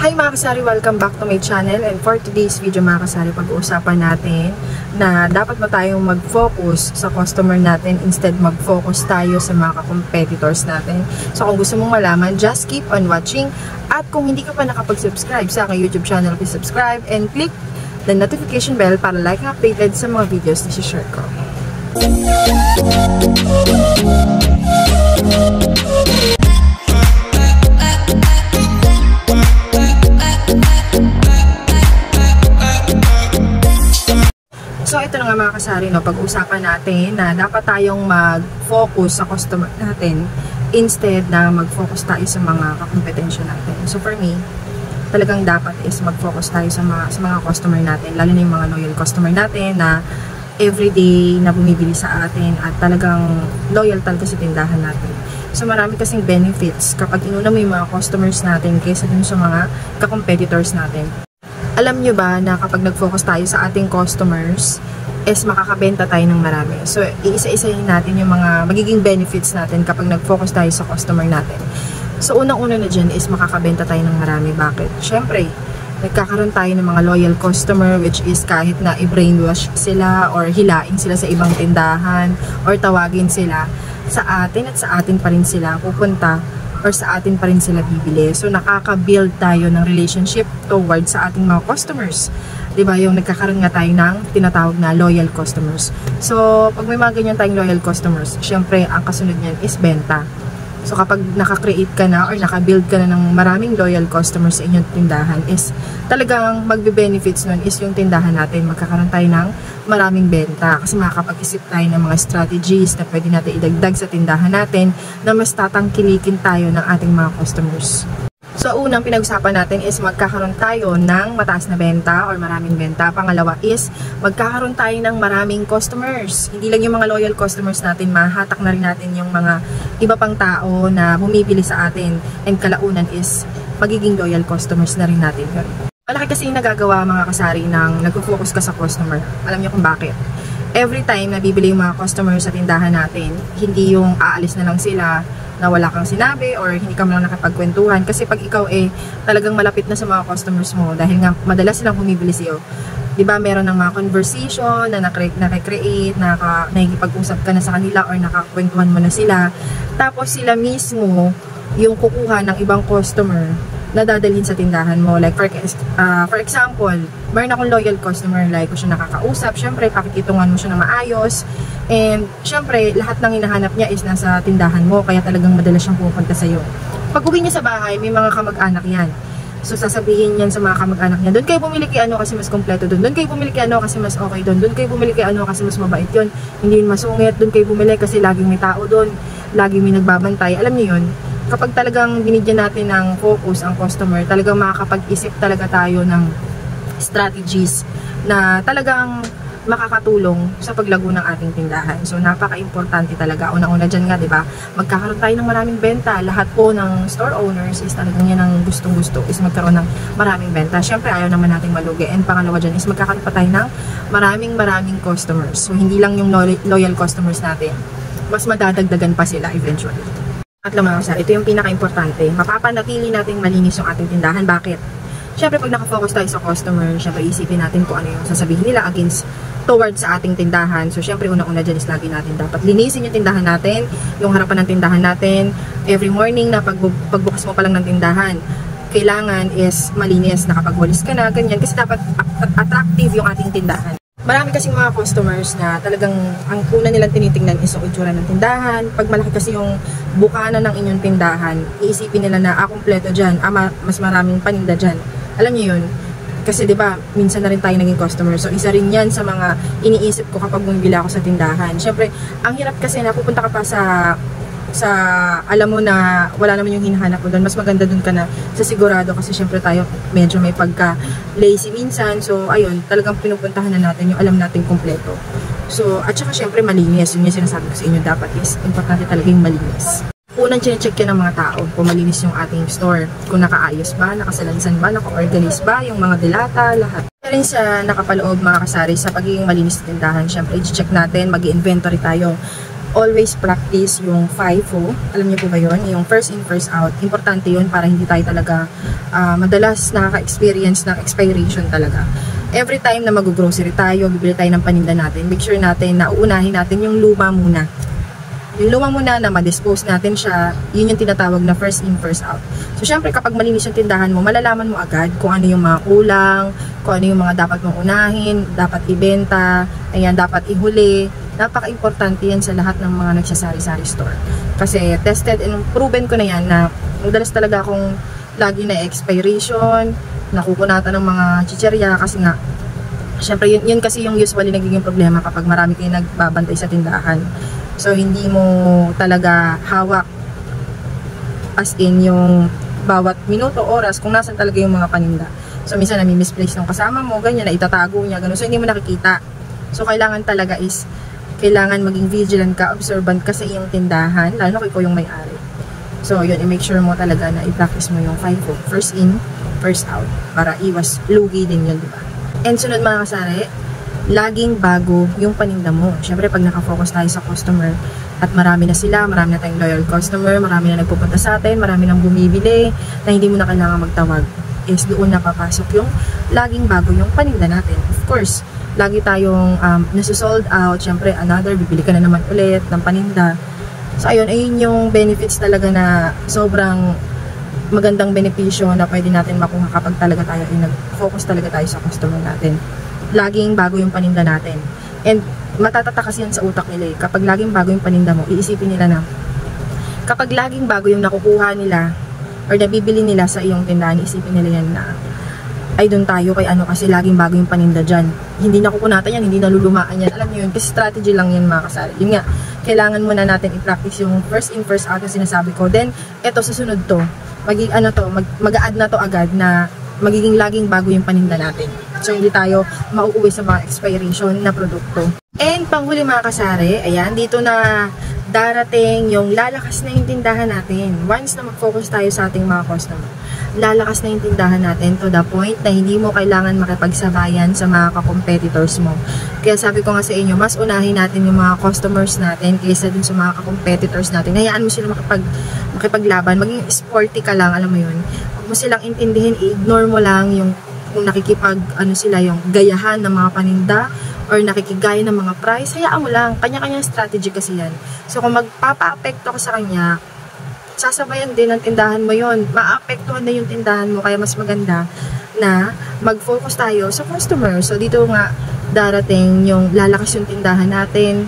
Hi mga kasari, welcome back to my channel, and for today's video mga kasari, pag-uusapan natin na dapat ba tayong mag-focus sa customer natin instead mag-focus tayo sa mga competitors natin. So kung gusto mong malaman, just keep on watching, at kung hindi ka pa nakapag-subscribe sa aking YouTube channel, please subscribe and click the notification bell para like and updated sa mga videos na share ko. So ito na nga mga kasari, no, pag-usapan natin na dapat tayong mag-focus sa customer natin instead na mag-focus tayo sa mga kakompetensya natin. So for me, talagang dapat is mag-focus tayo sa mga customer natin, lalo na yung mga loyal customer natin na everyday na bumibili sa atin at talagang loyal talaga sa tindahan natin. So marami kasing benefits kapag inuna mo yung mga customers natin kaysa dun sa mga kakompetitors natin. Alam nyo ba na kapag nag-focus tayo sa ating customers, is makakabenta tayo ng marami. So, iisa-isahin natin yung mga magiging benefits natin kapag nag-focus tayo sa customer natin. So, unang-una na dyan is makakabenta tayo ng marami. Bakit? Siyempre, nagkakaroon tayo ng mga loyal customer, which is kahit na i-brainwash sila or hilain sila sa ibang tindahan or tawagin sila sa atin at sa atin pa rin sila pupunta or sa atin pa rin sila bibili. So, nakaka-build tayo ng relationship towards sa ating mga customers. Diba? Yung nagkakaroon nga tayo ng tinatawag na loyal customers. So, pag may mga ganyan tayong loyal customers, syempre, ang kasunod niyan is benta. So, kapag naka-create ka na or naka-build ka na ng maraming loyal customers sa inyong tindahan, is talagang magbe-benefits nun is yung tindahan natin. Magkakaroon tayo ng maraming benta. Kasi makakapag-isip tayo ng mga strategies na pwede natin idagdag sa tindahan natin na mas tatangkilikin tayo ng ating mga customers. So, unang pinag-usapan natin is magkakaroon tayo ng mataas na benta or maraming benta. Pangalawa is magkakaroon tayo ng maraming customers. Hindi lang yung mga loyal customers natin, mahatak na rin natin yung mga iba pang tao na bumibili sa atin. And kalaunan is magiging loyal customers na rin natin. Malaki kasi yung nagagawa mga kasari ng nag-focus ka sa customer. Alam niyo kung bakit? Every time na bibili yung mga customers sa tindahan natin, hindi yung aalis na lang sila na wala kang sinabi or hindi ka lang nakapagkwentuhan. Kasi pag ikaw talagang malapit na sa mga customers mo dahil nga madalas silang bumibili sa'yo, diba meron ng mga conversation na nakikreate, nakikipag-usap ka na sa kanila or nakakwentuhan mo na sila. Tapos sila mismo yung kukuha ng ibang customer na dadalhin sa tindahan mo. Like for example, mayroon akong loyal customer, like ko siya nakakausap, syempre pakikitungan mo siya na maayos, and syempre lahat ng hinahanap niya is nasa tindahan mo, kaya talagang madalas siyang pupunta sa'yo. Pag uwi niya sa bahay, may mga kamag-anak yan. So sasabihin niyan sa mga kamag-anak niya, doon kayo bumili kay ano kasi mas kompleto doon, doon kayo bumili kay ano kasi mas okay doon kayo bumili kay ano kasi mas mabait yun, hindi yun masungit, doon kayo bumili kasi laging may tao doon, laging may nagbabantay. Alam niyo yun, kapag talagang binigyan natin ng focus ang customer, talagang makakapag-isip talaga tayo ng strategies na talagang makakatulong sa paglago ng ating tindahan. So, napaka-importante talaga. Unang-una dyan nga, diba? Magkakaroon tayo ng maraming benta. Lahat po ng store owners is talagang yan ang gustong-gusto is magkaroon ng maraming benta. Siyempre, ayaw naman nating malugi. And pangalawa dyan is magkakaroon pa tayo ng maraming customers. So, hindi lang yung loyal customers natin. Mas madadagdagan pa sila eventually. At mga kasari, ito yung pinaka-importante. Mapapanatili natin malinis yung ating tindahan. Bakit? Siyempre, pag nakafocus tayo sa customer, siyempre isipin natin kung ano yung sasabihin nila against towards sa ating tindahan. So, siyempre, unang-una dyan is lagi natin dapat linisin yung tindahan natin, yung harapan ng tindahan natin. Every morning na pagbukas mo pa lang ng tindahan, kailangan is malinis, nakapagwalis ka na, ganyan. Kasi dapat attractive yung ating tindahan. Marami kasing mga customers na talagang ang una nilang tinitingnan is yung itsura ng tindahan. Pag malaki kasi yung bukana ng inyong tindahan, iisipin nila na kumpleto dyan, mas maraming paninda dyan. Alam niyo yun? Kasi diba, minsan na rin tayo naging customer. So, isa rin yan sa mga iniisip ko kapag bumibili ako sa tindahan. Siyempre, ang hirap kasi na pupunta ka pa sa alam mo na wala naman yung hinahanap mo doon, mas maganda doon ka na sa sigurado kasi syempre tayo medyo may pagka lazy minsan. So ayun, talagang pinupuntahan na natin yung alam natin kompleto. So at saka syempre malinis, yun yung sinasabi ko sa inyo, dapat is importante talaga yung malinis. Unang chine-check yan ng mga tao kung malinis yung ating store, kung nakaayos ba, nakasalansan ba, naka-organize ba yung mga dilata, lahat. Rin sa nakapaloob mga kasari sa pagiging malinis na tindahan, syempre i-check natin, mag-inventory tayo. always practice yung FIFO. Alam niyo po ba yun? Yung first in, first out. Importante yun para hindi tayo talaga madalas nakaka-experience ng expiration talaga. Every time na mag-grocery tayo, bibili tayo ng paninda natin, make sure natin na uunahin natin yung luma muna. Yung luma muna na ma-dispose natin siya, yun yung tinatawag na first in, first out. So, syempre, kapag malinis yung tindahan mo, malalaman mo agad kung ano yung mga kulang, kung ano yung mga dapat mong unahin, dapat ibenta, ayan, dapat ihuli. Napaka-importante yan sa lahat ng mga nagsasari-sari store. Kasi tested and proven ko na yan na madalas talaga akong lagi na expiration, nakukunatan ng mga chicherya kasi nga, syempre, yun kasi yung usually nagiging problema kapag marami kayo nagbabantay sa tindahan. So, hindi mo talaga hawak as in yung bawat minuto, oras, kung nasan talaga yung mga paninda. So, minsan nami-misplace ng kasama mo, ganyan, na itatago niya, ganun. So, hindi mo nakikita. So, kailangan talaga is, kailangan maging vigilant ka, observant ka sa iyong tindahan, lalo kung ikaw yung may-ari. So, yun, i-make sure mo talaga na i-practice mo yung FIFO. First in, first out. Para iwas lugi din yun, diba? And sunod mga kasari, laging bago yung paninda mo. Siyempre, pag nakafocus tayo sa customer at marami na sila, marami na tayong loyal customer, marami na nagpupunta sa atin, marami nang bumibili, na hindi mo na kailangan magtawag, is doon na papasok yung laging bago yung paninda natin. Of course, lagi tayong nasusold out, siyempre, another, bibili ka na naman ulit ng paninda. So, ayun yung benefits talaga na sobrang magandang benepisyo na pwede natin makuha kapag talaga tayo ay nag-focus talaga tayo sa customer natin. Laging bago yung paninda natin. And matatata kasi yan sa utak nila eh. Kapag laging bago yung paninda mo, iisipin nila na kapag laging bago yung nakukuha nila or nabibili nila sa iyong tindahan, iisipin nila yan na ay doon tayo kay ano kasi laging bago yung paninda dyan. Hindi nakukunatan yan, hindi nalulumaan yan. Alam niyo yun, kasi strategy lang yan mga kasari. Yun nga, kailangan muna natin i-practice yung first in, first out na sinasabi ko. Then, eto susunod to, mag-a-add na to agad na magiging laging bago yung paninda natin. So, hindi tayo mauuwi sa mga expiration na produkto. And, panghuli mga kasari, ayan, dito na darating yung lalakas na yung tindahan natin. Once na mag-focus tayo sa ating mga customer, lalakas na yung tindahan natin to the point na hindi mo kailangan makipagsabayan sa mga ka-competitors mo. Kaya sabi ko nga sa inyo, mas unahin natin yung mga customers natin kaysa dun sa mga ka-competitors natin. Hayaan mo sila makipaglaban, maging sporty ka lang, alam mo yun. Huwag mo silang intindihin, i-ignore mo lang yung kung sila yung gayahan ng mga paninda or nakikigaya ng mga price, hayaan mo lang. Kanya-kanyang strategy kasi yan. So, kung magpapa-apekto ka sa kanya, sasabayan din ang tindahan mo yon. Ma-apektuhan na yung tindahan mo. Kaya mas maganda na mag-focus tayo sa customer. So, dito nga darating yung lalakas yung tindahan natin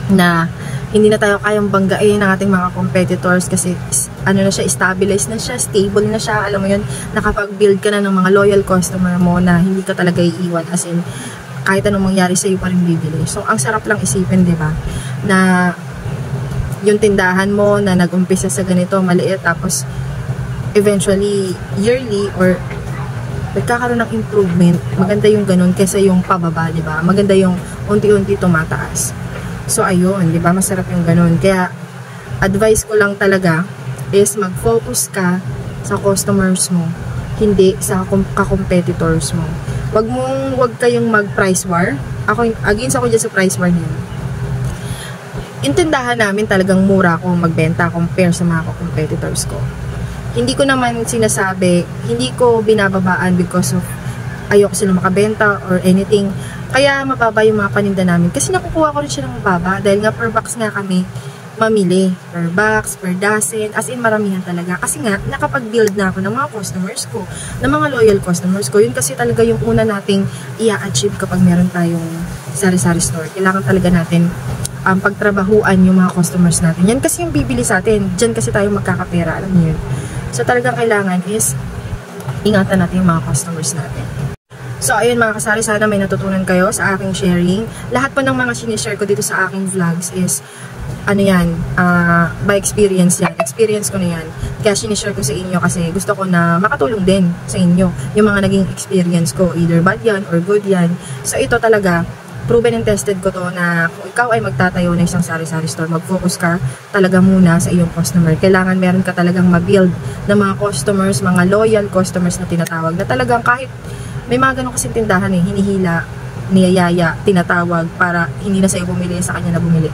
na hindi na tayo kayang banggain ng ating mga competitors kasi ano na siya, stabilized na siya, stable na siya, alam mo yun, nakapag-build ka na ng mga loyal customer mo na hindi ka talaga iiwan, as in, kahit anong mangyari sa'yo pa rin bibili. So, ang sarap lang isipin, di ba, na yung tindahan mo na nag-umpisa sa ganito, maliit, tapos eventually, yearly, or nagkakaroon ng improvement, maganda yung ganun kaysa yung pababa, di ba? Maganda yung unti-unti tumataas. So, ayun, di ba? Masarap yung ganun. Kaya, advice ko lang talaga is mag-focus ka sa customers mo, hindi sa ka-competitors mo. Wag kayong mag-price war. Against ako dyan sa price war niyo. Intindahan namin talagang mura ako magbenta compare sa mga competitors ko. Hindi ko naman sinasabi, hindi ko binababaan because of ayoko sila makabenta or anything. Kaya mababa yung mga paninda namin. Kasi nakukuha ko rin siya ng mababa dahil nga per box nga kami mamili. Per box, per dozen, as in maramihan talaga. Kasi nga, nakapag-build na ako ng mga customers ko, ng mga loyal customers ko. Yun kasi talaga yung una nating i-achieve kapag meron tayong sari-sari store. Kailangan talaga natin pagtrabahuan yung mga customers natin. Yan kasi yung bibili sa atin. Diyan kasi tayo magkakapera. Alam niyo yun. So talagang kailangan is ingatan natin yung mga customers natin. So, ayun mga kasari, sana may natutunan kayo sa aking sharing. Lahat po ng mga sinishare ko dito sa aking vlogs is, ano yan, by experience yan. Experience ko na yan. Kaya sinishare ko sa inyo kasi gusto ko na makatulong din sa inyo. Yung mga naging experience ko, either bad yan or good yan. So, ito talaga, proven and tested ko to na kung ikaw ay magtatayo ng isang sari-sari store, mag-focus ka talaga muna sa iyong customer. Kailangan meron ka talagang ma-build ng mga customers, mga loyal customers na tinatawag, na talagang kahit may mga ganun kasing tindahan hinihila, niyayaya, tinatawag para hindi na sa'yo bumili, sa kanya na bumili.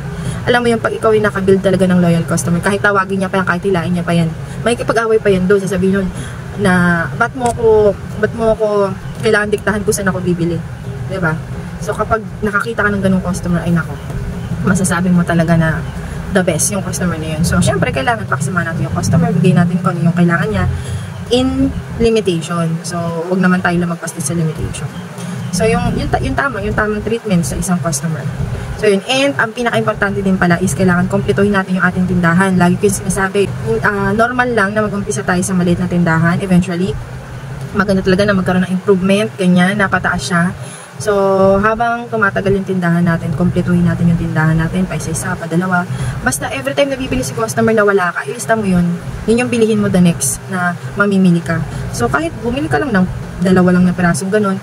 Alam mo yung pag ikaw ay nakabuild talaga ng loyal customer, kahit tawagin niya pa yan, kahit hilain niya pa yan, may kipag-away pa yan doon, sasabihin nun na, ba't mo ako kailangan diktahan ko saan ako bibili, diba? So kapag nakakita ka ng ganung customer, ay nako, masasabi mo talaga na the best yung customer na yun. So syempre kailangan pakisama natin yung customer, bigay natin kung ano yung kailangan niya in limitation. So wag naman tayo lumagpas din sa limitation. So yung tamang treatment sa isang customer. So yun, and ang pinaka-importante din pala is kailangan kumpletuhin natin yung ating tindahan. Lagi ko yung sinasabi, normal lang na mag-umpisa tayo sa maliit na tindahan. Eventually, maganda talaga na magkaroon ng improvement, ganyan, napataas siya. So, habang tumatagal yung tindahan natin, kumpletuhin natin yung tindahan natin, pa isa-isa, pa dalawa. Basta every time na bibili si customer na wala ka, ilista mo yun. Yun yung bilihin mo the next na mamimili ka. So, kahit bumili ka lang ng dalawa lang na pirasong ganun,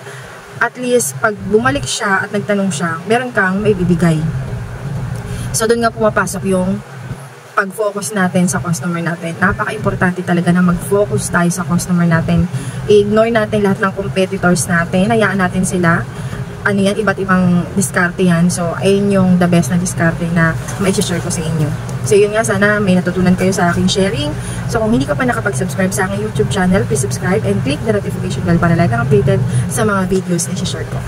at least, pag bumalik siya at nagtanong siya, meron kang may bibigay. So, doon nga pumapasok yung pag-focus natin sa customer natin. Napaka-importante talaga na mag-focus tayo sa customer natin. I-ignore natin lahat ng competitors natin. Hayaan natin sila. Ano yan, iba't ibang diskarte yan. So, ayun yung the best na diskarte na mai-share ko sa inyo. So, yun nga, sana may natutunan kayo sa aking sharing. So, kung hindi ka pa nakapag-subscribe sa aking YouTube channel, please subscribe and click the notification bell para lagi kang updated sa mga videos na i-share ko.